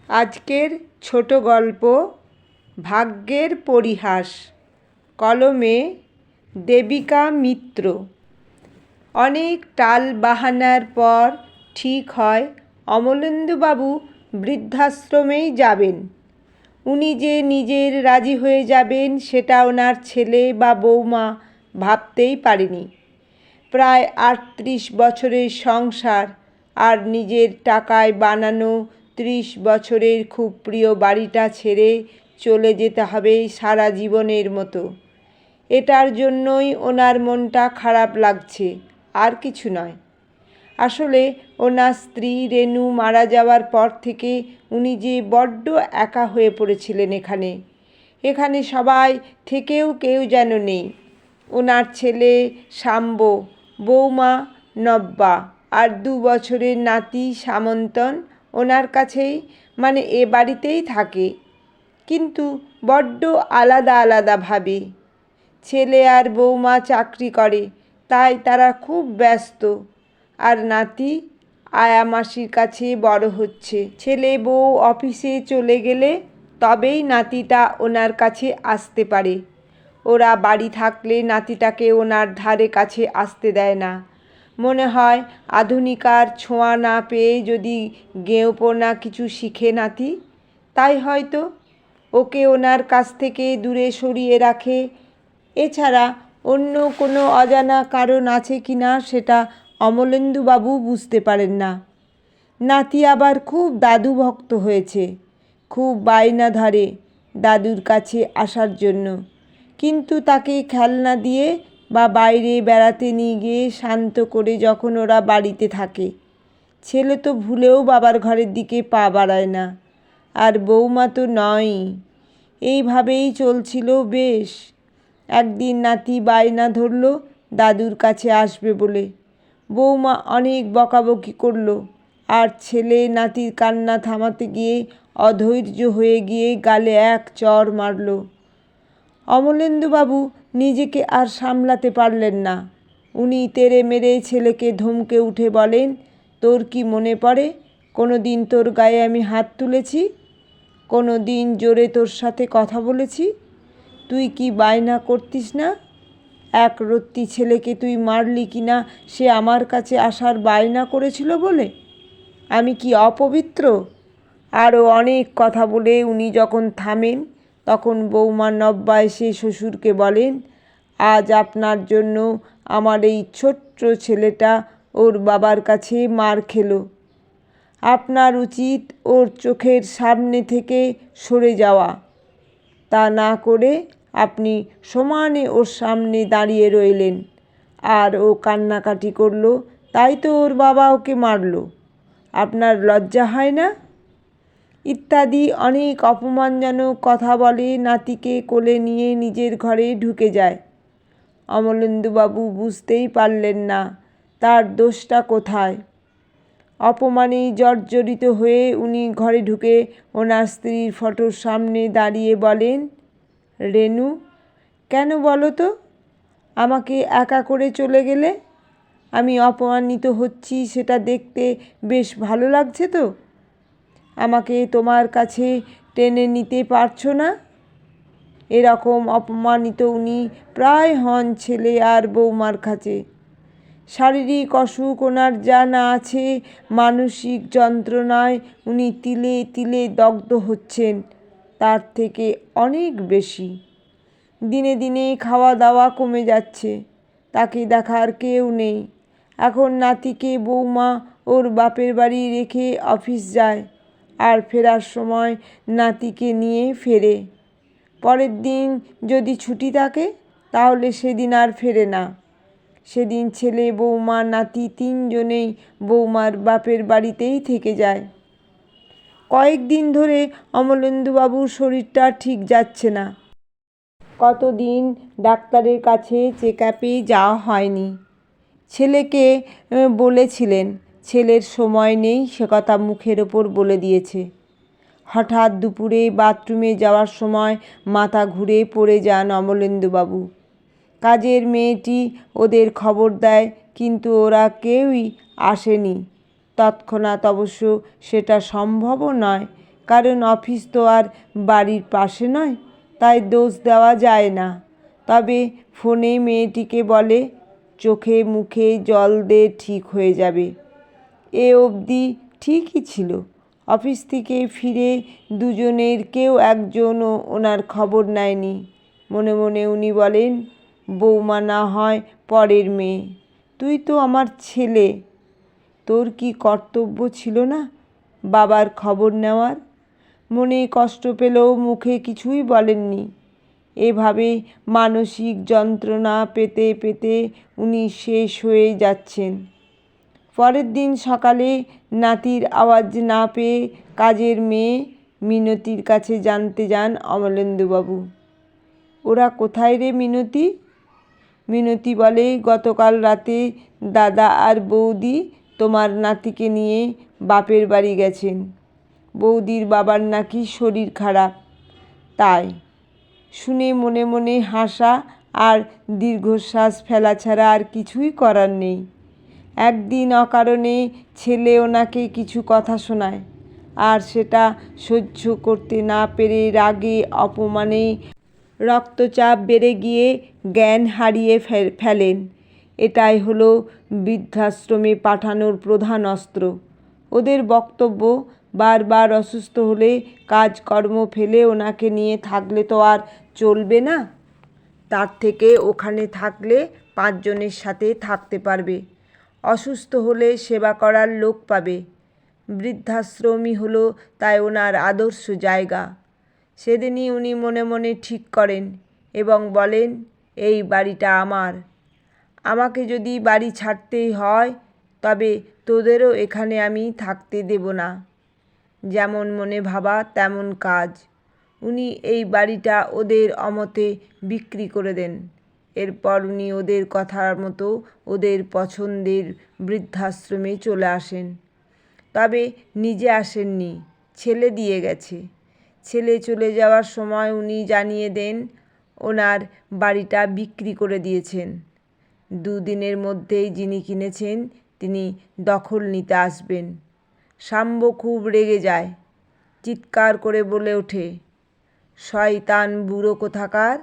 আজকের ছোট গল্প ভাগ্যের পরিহাস। কলমে দেবিকা মিত্র। অনেক টাল বাহানার পর ঠিক হয় অমলেন্দুবাবু বৃদ্ধাশ্রমেই যাবেন। উনি যে নিজের রাজি হয়ে যাবেন সেটা ওনার ছেলে বা বৌমা ভাবতেই পারেনি। প্রায় 38 বছরের সংসার আর নিজের টাকায় বানানো 30 বছরের খুব প্রিয় বাড়িটা ছেড়ে চলে যেতে হবে সারা জীবনের মতো। এটার জন্যই ওনার মনটা খারাপ লাগছে, আর কিছু নয়। আসলে ওনার স্ত্রী রেনু মারা যাওয়ার পর থেকে উনি যে বড্ড একা হয়ে পড়েছিলেন। এখানে সবাই থেকেও কেউ যেন নেই। ওনার ছেলে শাম্ব, বৌমা নব্বা আর 2 বছরের নাতি সামন্তন ওনার কাছেই, মানে এ বাড়িতেই থাকে, কিন্তু বড্ড আলাদা আলাদা ভাবে। ছেলে আর বৌমা চাকরি করে, তাই তারা খুব ব্যস্ত। আর নাতি আয়া মাসির কাছে বড় হচ্ছে। ছেলে বউ অফিসে চলে গেলে তবেই নাতিটা ওনার কাছে আসতে পারে। ওরা বাড়ি থাকলে নাতিটাকে ওনার ধারে কাছে আসতে দেয় না। মনে হয় আধুনিকার ছোঁয়া না পেয়ে যদি গেঁয়োপোনা কিছু শিখে নাতি, তাই হয়তো ওকে ওনার কাছ থেকে দূরে সরিয়ে রাখে। এছাড়া অন্য কোনো অজানা কারণ আছে কি না সেটা অমলেন্দুবাবু বুঝতে পারেন না। নাতি আবার খুব দাদু ভক্ত হয়েছে, খুব বায়না ধরে দাদুর কাছে আসার জন্য, কিন্তু তাকে খেলনা দিয়ে বা বাইরে বেড়াতে নিয়ে গিয়ে শান্ত করে যখন ওরা বাড়িতে থাকে। ছেলে তো ভুলেও বাবার ঘরের দিকে পা বাড়ায় না, আর বৌমা তো নয়ই। এইভাবেই চলছিল বেশ। একদিন নাতি বায়না ধরল দাদুর কাছে আসবে বলে। বৌমা অনেক বকাবকি করলো, আর ছেলে নাতির কান্না থামাতে গিয়ে অধৈর্য হয়ে গিয়ে গালে এক চড় মারল। অমলেন্দুবাবু নিজেকে আর সামলাতে পারলেন না। উনি তেড়ে মেরে ছেলেকে ধমকে উঠে বলেন, তোর কি মনে পড়ে কোনো দিন তোর গায়ে আমি হাত তুলেছি? কোনো দিন জোরে তোর সাথে কথা বলেছি? তুই কি বায়না করতিস না? এক রত্তি ছেলেকে তুই মারলি কিনা সে আমার কাছে আসার বায়না করেছিল বলে? আমি কি অপবিত্র? আরও অনেক কথা বলে উনি যখন থামেন তখন বৌমা নব্বা এসে শ্বশুরকে বলেন, আজ আপনার জন্য আমার এই ছোট্ট ছেলেটা ওর বাবার কাছে মার খেলো। আপনার উচিত ওর চোখের সামনে থেকে সরে যাওয়া। তা না করে আপনি সমানে ওর সামনে দাঁড়িয়ে রইলেন, আর ও কান্নাকাটি করলো, তাই তো ওর বাবা ওকে মারল। আপনার লজ্জা হয় না? ইত্যাদি অনেক অপমানজনক কথা বলে নাতিকে কোলে নিয়ে নিজের ঘরে ঢুকে যায়। অমলেন্দুবাবু বুঝতেই পারলেন না তার দোষটা কোথায়। অপমানে জর্জরিত হয়ে উনি ঘরে ঢুকে ওনার স্ত্রীর ফটোর সামনে দাঁড়িয়ে বলেন, রেনু, কেন বলো তো আমাকে একা করে চলে গেলে? আমি অপমানিত হচ্ছি সেটা দেখতে বেশ ভালো লাগছে তো? আমাকে তোমার কাছে টেনে নিতে পারছো না? এরকম অপমানিত উনি প্রায় হন ছেলে আর বৌমার কাছে। শারীরিক অসুখ ওনার যা না আছে, মানসিক যন্ত্রণায় উনি তিলে তিলে দগ্ধ হচ্ছেন তার থেকে অনেক বেশি। দিনে দিনে খাওয়া দাওয়া কমে যাচ্ছে, তাকে দেখার কেউ নেই। এখন নাতিকে বৌমা ওর বাপের বাড়ি রেখে অফিস যায়, আর ফেরার সময় নাতিকে নিয়ে ফেরে। পরের দিন যদি ছুটি থাকে তাহলে সেদিন আর ফেরে না। সেদিন ছেলে বৌমা নাতি 3 জনেই বৌমার বাপের বাড়িতেই থেকে যায়। কয়েকদিন ধরে অমলেন্দুবাবুর শরীরটা ঠিক যাচ্ছে না। কতদিন ডাক্তারের কাছে চেকআপে যাওয়া হয়নি। ছেলেকে বলেছিলেন, ছেলের সময় নেই সে কথা মুখের ওপর বলে দিয়েছে। হঠাৎ দুপুরে বাথরুমে যাওয়ার সময় মাথা ঘুরে পড়ে যান অমলেন্দুবাবু। কাজের মেয়েটি ওদের খবর দেয়, কিন্তু ওরা কেউই আসেনি। তৎক্ষণাৎ অবশ্য সেটা সম্ভবও নয়, কারণ অফিস তো আর বাড়ির পাশে নয়, তাই দোষ দেওয়া যায় না। তবে ফোনে মেয়েটিকে বলে, চোখে মুখে জল দে, ঠিক হয়ে যাবে। এ অবধি ঠিকই ছিল। অফিস থেকে ফিরে দুজনের কেউ একজনও ওনার খবর নেয়নি। মনে মনে উনি বলেন, বৌমা না হয় পরের মেয়ে, তুই তো আমার ছেলে, তোর কি কর্তব্য ছিল না বাবার খবর নেওয়ার? মনে কষ্ট পেলেও মুখে কিছুই বলেননি। এভাবে মানসিক যন্ত্রণা পেতে পেতে উনি শেষ হয়ে যাচ্ছেন। পরের দিন সকালে নাতির আওয়াজ না পেয়ে কাজের মেয়ে মিনতির কাছে জানতে যান অমলেন্দুবাবু। ওরা কোথায় রে মিনতি? মিনতি বলে, গতকাল রাতে দাদা আর বৌদি তোমার নাতিকে নিয়ে বাপের বাড়ি গেছেন। বৌদির বাবার নাকি শরীর খারাপ। তাই শুনে মনে মনে হাসা আর দীর্ঘশ্বাস ফেলা ছাড়া আর কিছুই করার নেই। একদিন অকারণে ছেলে ওনাকে কিছু কথা শোনায়, আর সেটা সহ্য করতে না পেরে রাগে অপমানে রক্তচাপ বেড়ে গিয়ে জ্ঞান হারিয়ে ফেলেন। এটাই হলো বৃদ্ধাশ্রমে পাঠানোর প্রধান অস্ত্র। ওদের বক্তব্য, বারবার অসুস্থ হলে কাজকর্ম ফেলে ওনাকে নিয়ে থাকলে তো আর চলবে না, তার থেকে ওখানে থাকলে 5 জনের সাথে থাকতে পারবে, অসুস্থ হলে সেবা করার লোক পাবে। বৃদ্ধাশ্রমই হলো তাই ওনার আদর্শ জায়গা। সেদিনই উনি মনে মনে ঠিক করেন এবং বলেন, এই বাড়িটা আমার। আমাকে যদি বাড়ি ছাড়তেই হয়, তবে তোদেরও এখানে আমি থাকতে দেব না। যেমন মনে ভাবা তেমন কাজ। উনি এই বাড়িটা ওদের অমতে বিক্রি করে দেন। এরপর উনি ওদের কথার মতো ওদের পছন্দের বৃদ্ধাশ্রমে চলে আসেন। তবে নিজে আসেননি, ছেলে দিয়ে গেছে। ছেলে চলে যাওয়ার সময় উনি জানিয়ে দেন ওনার বাড়িটা বিক্রি করে দিয়েছেন। 2 দিনের মধ্যেই যিনি কিনেছেন তিনি দখল নিতে আসবেন। শাম্ব খুব রেগে যায়, চিৎকার করে বলে ওঠে, শয়তান বুড়ো কোথাকার,